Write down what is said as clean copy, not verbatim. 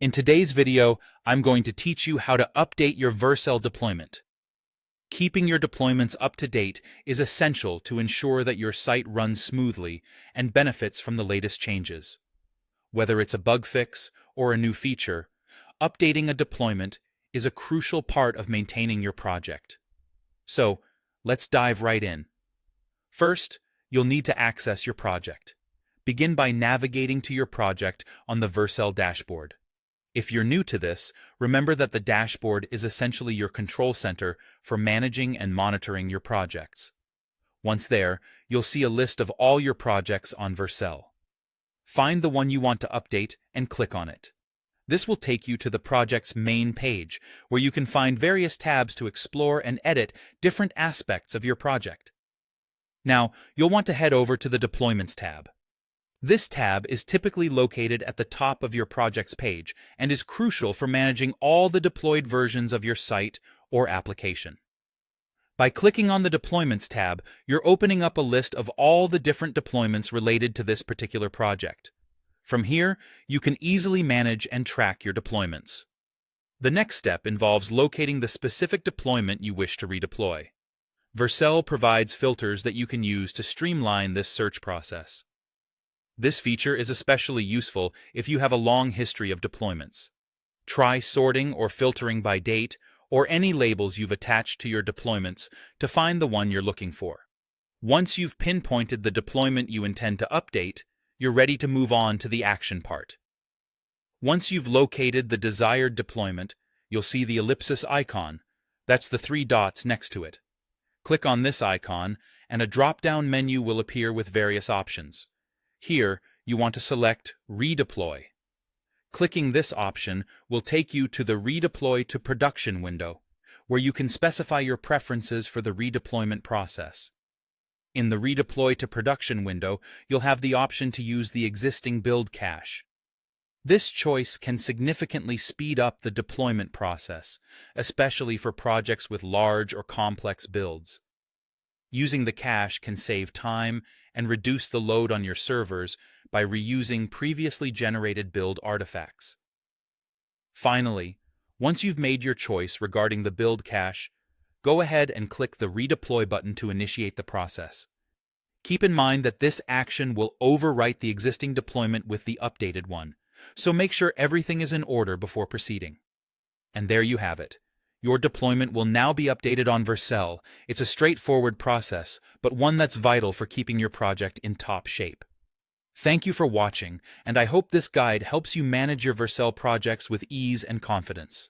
In today's video, I'm going to teach you how to update your Vercel deployment. Keeping your deployments up to date is essential to ensure that your site runs smoothly and benefits from the latest changes. Whether it's a bug fix or a new feature, updating a deployment is a crucial part of maintaining your project. So, let's dive right in. First, you'll need to access your project. Begin by navigating to your project on the Vercel dashboard. If you're new to this, remember that the dashboard is essentially your control center for managing and monitoring your projects. Once there, you'll see a list of all your projects on Vercel. Find the one you want to update and click on it. This will take you to the project's main page, where you can find various tabs to explore and edit different aspects of your project. Now, you'll want to head over to the Deployments tab. This tab is typically located at the top of your project's page and is crucial for managing all the deployed versions of your site or application. By clicking on the Deployments tab, you're opening up a list of all the different deployments related to this particular project. From here, you can easily manage and track your deployments. The next step involves locating the specific deployment you wish to redeploy. Vercel provides filters that you can use to streamline this search process. This feature is especially useful if you have a long history of deployments. Try sorting or filtering by date or any labels you've attached to your deployments to find the one you're looking for. Once you've pinpointed the deployment you intend to update, you're ready to move on to the action part. Once you've located the desired deployment, you'll see the ellipsis icon. That's the 3 dots next to it. Click on this icon, and a drop-down menu will appear with various options. Here, you want to select Redeploy. Clicking this option will take you to the Redeploy to Production window, where you can specify your preferences for the redeployment process. In the Redeploy to Production window, you'll have the option to use the existing build cache. This choice can significantly speed up the deployment process, especially for projects with large or complex builds. Using the cache can save time and reduce the load on your servers by reusing previously generated build artifacts. Finally, once you've made your choice regarding the build cache, go ahead and click the Redeploy button to initiate the process. Keep in mind that this action will overwrite the existing deployment with the updated one, so make sure everything is in order before proceeding. And there you have it. Your deployment will now be updated on Vercel. It's a straightforward process, but one that's vital for keeping your project in top shape. Thank you for watching, and I hope this guide helps you manage your Vercel projects with ease and confidence.